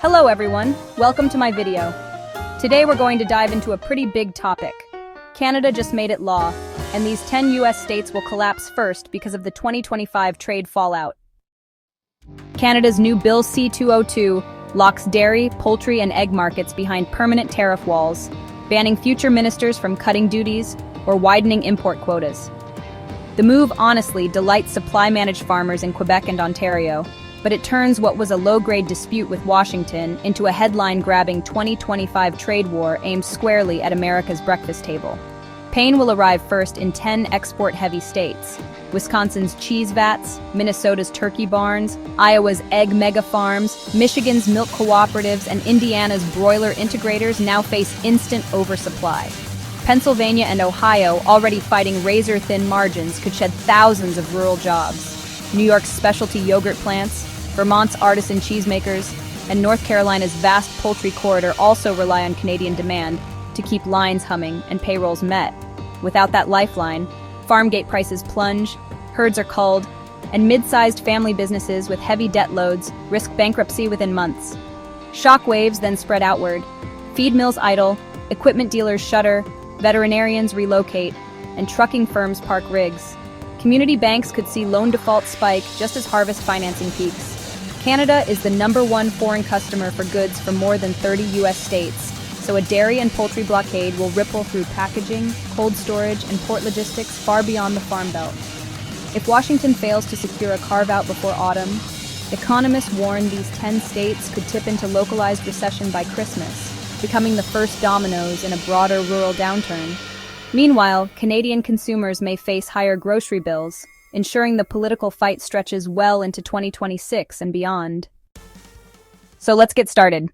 Hello everyone, welcome to my video. Today we're going to dive into a pretty big topic. Canada just made it law, and these 10 US states will collapse first because of the 2025 trade fallout. Canada's new Bill C-202 locks dairy, poultry, and egg markets behind permanent tariff walls, banning future ministers from cutting duties or widening import quotas. The move honestly delights supply-managed farmers in Quebec and Ontario, but it turns what was a low-grade dispute with Washington into a headline-grabbing 2025 trade war aimed squarely at America's breakfast table. Pain will arrive first in 10 export-heavy states: Wisconsin's cheese vats, Minnesota's turkey barns, Iowa's egg mega-farms, Michigan's milk cooperatives, and Indiana's broiler integrators now face instant oversupply. Pennsylvania and Ohio, already fighting razor-thin margins, could shed thousands of rural jobs. New York's specialty yogurt plants, Vermont's artisan cheesemakers, and North Carolina's vast poultry corridor also rely on Canadian demand to keep lines humming and payrolls met. Without that lifeline, farm gate prices plunge, herds are culled, and mid-sized family businesses with heavy debt loads risk bankruptcy within months. Shock waves then spread outward. Feed mills idle, equipment dealers shutter, veterinarians relocate, and trucking firms park rigs. Community banks could see loan defaults spike just as harvest financing peaks. Canada is the #1 foreign customer for goods from more than 30 US states, so a dairy and poultry blockade will ripple through packaging, cold storage, and port logistics far beyond the Farm Belt. If Washington fails to secure a carve-out before autumn, economists warn these 10 states could tip into localized recession by Christmas, becoming the first dominoes in a broader rural downturn. Meanwhile, Canadian consumers may face higher grocery bills, ensuring the political fight stretches well into 2026 and beyond. So let's get started.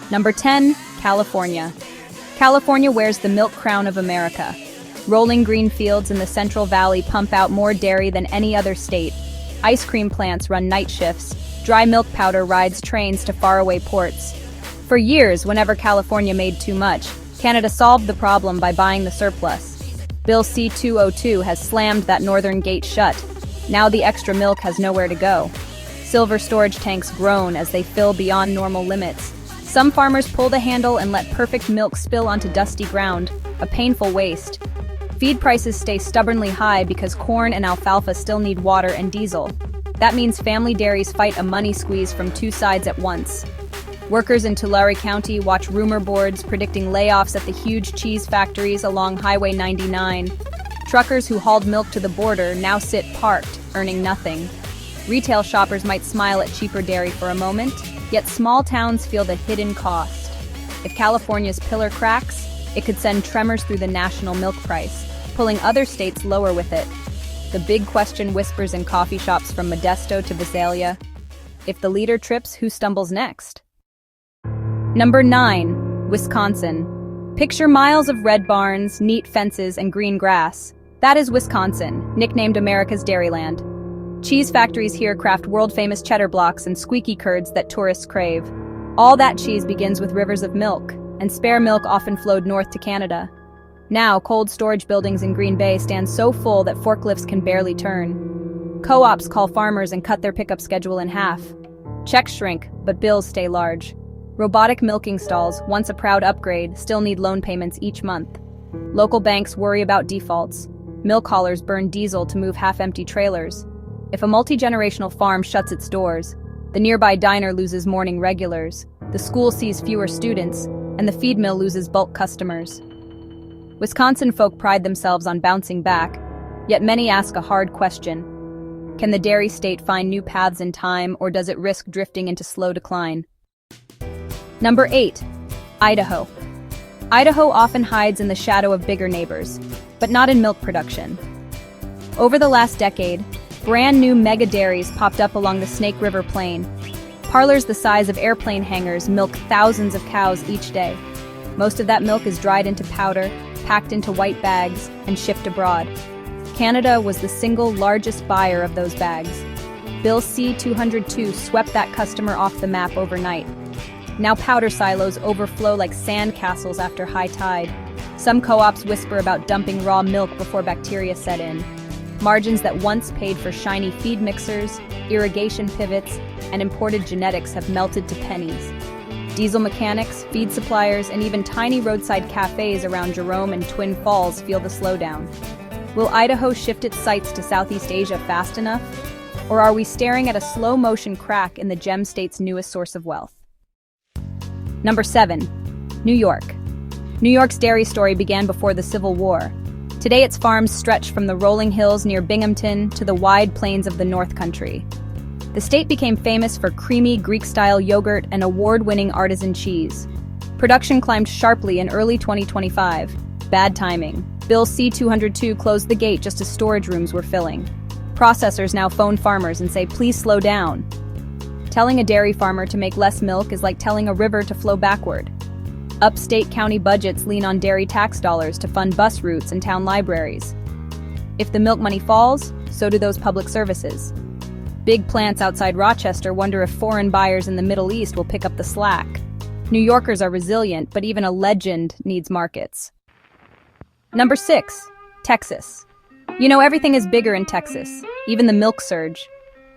Number 10, California. California wears the milk crown of America. Rolling green fields in the Central Valley pump out more dairy than any other state. Ice cream plants run night shifts. Dry milk powder rides trains to faraway ports. For years, whenever California made too much, Canada solved the problem by buying the surplus. Bill C-202 has slammed that northern gate shut. Now the extra milk has nowhere to go. Silver storage tanks groan as they fill beyond normal limits. Some farmers pull the handle and let perfect milk spill onto dusty ground, a painful waste. Feed prices stay stubbornly high because corn and alfalfa still need water and diesel. That means family dairies fight a money squeeze from two sides at once. Workers in Tulare County watch rumor boards predicting layoffs at the huge cheese factories along Highway 99. Truckers who hauled milk to the border now sit parked, earning nothing. Retail shoppers might smile at cheaper dairy for a moment, yet small towns feel the hidden cost. If California's pillar cracks, it could send tremors through the national milk price, pulling other states lower with it. The big question whispers in coffee shops from Modesto to Visalia. If the leader trips, who stumbles next? Number 9, Wisconsin. Picture miles of red barns, neat fences, and green grass. That is Wisconsin, nicknamed America's Dairyland. Cheese factories here craft world-famous cheddar blocks and squeaky curds that tourists crave. All that cheese begins with rivers of milk, and spare milk often flowed north to Canada. Now, cold storage buildings in Green Bay stand so full that forklifts can barely turn. Co-ops call farmers and cut their pickup schedule in half. Checks shrink, but bills stay large. Robotic milking stalls, once a proud upgrade, still need loan payments each month. Local banks worry about defaults. Milk haulers burn diesel to move half-empty trailers. If a multi-generational farm shuts its doors, the nearby diner loses morning regulars, the school sees fewer students, and the feed mill loses bulk customers. Wisconsin folk pride themselves on bouncing back, yet many ask a hard question. Can the dairy state find new paths in time, or does it risk drifting into slow decline? Number 8, Idaho. Idaho often hides in the shadow of bigger neighbors, but not in milk production. Over the last decade, brand new mega dairies popped up along the Snake River Plain. Parlors the size of airplane hangars milk thousands of cows each day. Most of that milk is dried into powder, packed into white bags, and shipped abroad. Canada was the single largest buyer of those bags. Bill C-202 swept that customer off the map overnight. Now powder silos overflow like sand castles after high tide. Some co-ops whisper about dumping raw milk before bacteria set in. Margins that once paid for shiny feed mixers, irrigation pivots, and imported genetics have melted to pennies. Diesel mechanics, feed suppliers, and even tiny roadside cafes around Jerome and Twin Falls feel the slowdown. Will Idaho shift its sights to Southeast Asia fast enough? Or are we staring at a slow-motion crack in the gem state's newest source of wealth? Number 7. New York. New York's dairy story began before the Civil War. Today its farms stretch from the rolling hills near Binghamton to the wide plains of the North Country. The state became famous for creamy Greek-style yogurt and award-winning artisan cheese. Production climbed sharply in early 2025. Bad timing. Bill C-202 closed the gate just as storage rooms were filling. Processors now phone farmers and say, "Please slow down." Telling a dairy farmer to make less milk is like telling a river to flow backward. Upstate county budgets lean on dairy tax dollars to fund bus routes and town libraries. If the milk money falls, so do those public services. Big plants outside Rochester wonder if foreign buyers in the Middle East will pick up the slack. New Yorkers are resilient, but even a legend needs markets. Number 6. Texas. You know, everything is bigger in Texas, even the milk surge.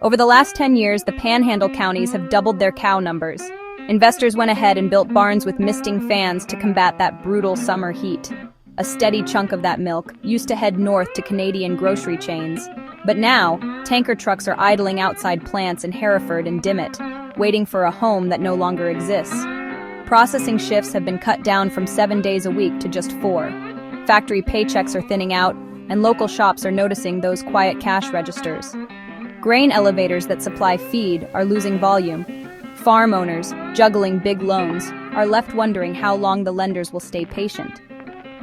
Over the last 10 years, the Panhandle counties have doubled their cow numbers. Investors went ahead and built barns with misting fans to combat that brutal summer heat. A steady chunk of that milk used to head north to Canadian grocery chains. But now, tanker trucks are idling outside plants in Hereford and Dimmitt, waiting for a home that no longer exists. Processing shifts have been cut down from 7 days a week to just 4. Factory paychecks are thinning out, and local shops are noticing those quiet cash registers. Grain elevators that supply feed are losing volume. Farm owners, juggling big loans, are left wondering how long the lenders will stay patient.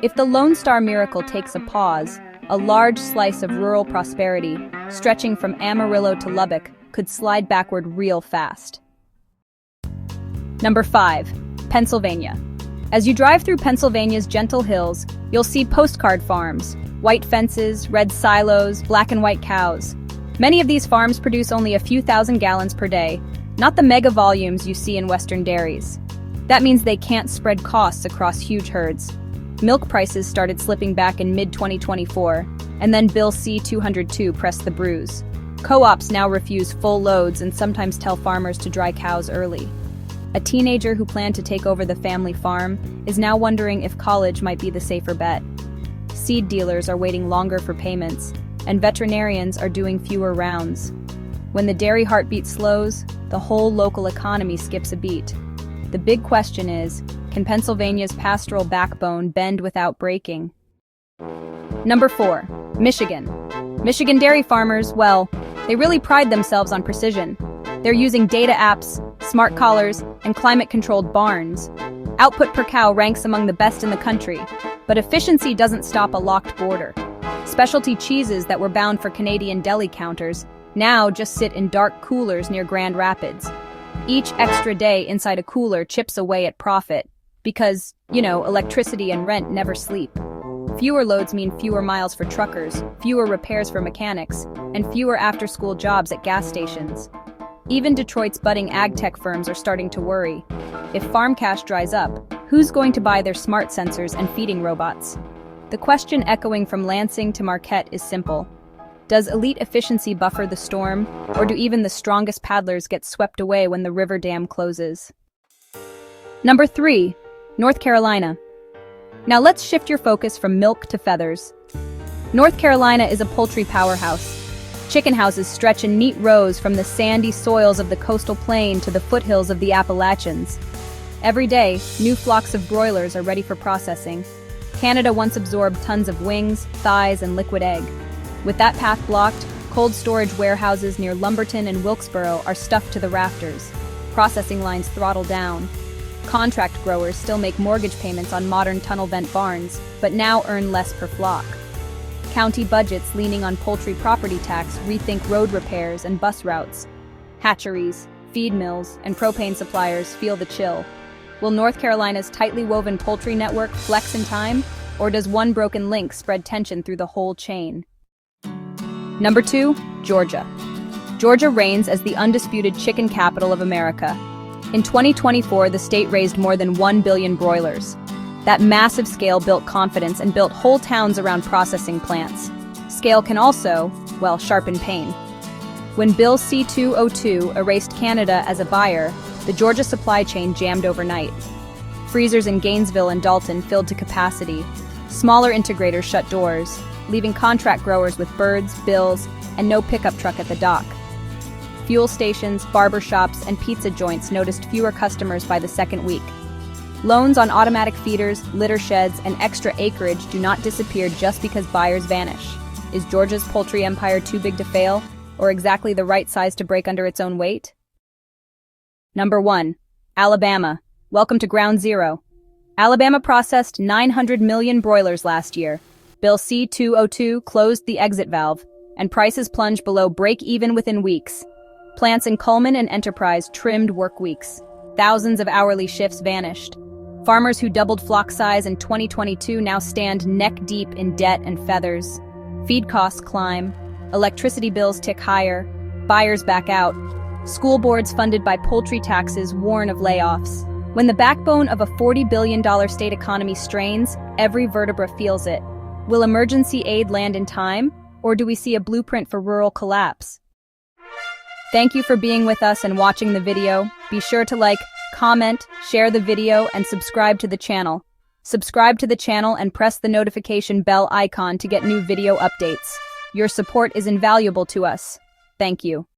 If the Lone Star miracle takes a pause, a large slice of rural prosperity, stretching from Amarillo to Lubbock, could slide backward real fast. Number 5. Pennsylvania. As you drive through Pennsylvania's gentle hills, you'll see postcard farms, white fences, red silos, black and white cows. Many of these farms produce only a few thousand gallons per day, not the mega volumes you see in Western dairies. That means they can't spread costs across huge herds. Milk prices started slipping back in mid-2024, and then Bill C-202 pressed the bruise. Co-ops now refuse full loads and sometimes tell farmers to dry cows early. A teenager who planned to take over the family farm is now wondering if college might be the safer bet. Seed dealers are waiting longer for payments, and veterinarians are doing fewer rounds. When the dairy heartbeat slows, the whole local economy skips a beat. The big question is, can Pennsylvania's pastoral backbone bend without breaking? Number 4. Michigan. Michigan dairy farmers, well, they really pride themselves on precision. They're using data apps, smart collars, and climate-controlled barns. Output per cow ranks among the best in the country, but efficiency doesn't stop a locked border. Specialty cheeses that were bound for Canadian deli counters now just sit in dark coolers near Grand Rapids. Each extra day inside a cooler chips away at profit because, electricity and rent never sleep. Fewer loads mean fewer miles for truckers, fewer repairs for mechanics, and fewer after-school jobs at gas stations. Even Detroit's budding ag tech firms are starting to worry. If farm cash dries up, who's going to buy their smart sensors and feeding robots? The question echoing from Lansing to Marquette is simple. Does elite efficiency buffer the storm, or do even the strongest paddlers get swept away when the river dam closes? Number 3. North Carolina. Now let's shift your focus from milk to feathers. North Carolina is a poultry powerhouse. Chicken houses stretch in neat rows from the sandy soils of the coastal plain to the foothills of the Appalachians. Every day, new flocks of broilers are ready for processing. Canada once absorbed tons of wings, thighs, and liquid egg. With that path blocked, cold storage warehouses near Lumberton and Wilkesboro are stuffed to the rafters. Processing lines throttle down. Contract growers still make mortgage payments on modern tunnel vent barns, but now earn less per flock. County budgets leaning on poultry property tax rethink road repairs and bus routes. Hatcheries, feed mills, and propane suppliers feel the chill. Will North Carolina's tightly woven poultry network flex in time, or does one broken link spread tension through the whole chain? Number 2, Georgia. Georgia reigns as the undisputed chicken capital of America. In 2024, the state raised more than 1 billion broilers. That massive scale built confidence and built whole towns around processing plants. Scale can also, sharpen pain. When Bill C-202 erased Canada as a buyer, the Georgia supply chain jammed overnight. Freezers in Gainesville and Dalton filled to capacity. Smaller integrators shut doors, leaving contract growers with birds, bills, and no pickup truck at the dock. Fuel stations, barber shops, and pizza joints noticed fewer customers by the second week. Loans on automatic feeders, litter sheds, and extra acreage do not disappear just because buyers vanish. Is Georgia's poultry empire too big to fail, or exactly the right size to break under its own weight? Number 1. Alabama. Welcome to Ground Zero. Alabama processed 900 million broilers last year. Bill C-202 closed the exit valve, and prices plunged below break-even within weeks. Plants in Cullman and Enterprise trimmed work weeks. Thousands of hourly shifts vanished. Farmers who doubled flock size in 2022 now stand neck-deep in debt and feathers. Feed costs climb. Electricity bills tick higher. Buyers back out. School boards funded by poultry taxes warn of layoffs. When the backbone of a $40 billion state economy strains, every vertebra feels it. Will emergency aid land in time, or do we see a blueprint for rural collapse? Thank you for being with us and watching the video. Be sure to like, comment, share the video, and subscribe to the channel. Subscribe to the channel and press the notification bell icon to get new video updates. Your support is invaluable to us. Thank you.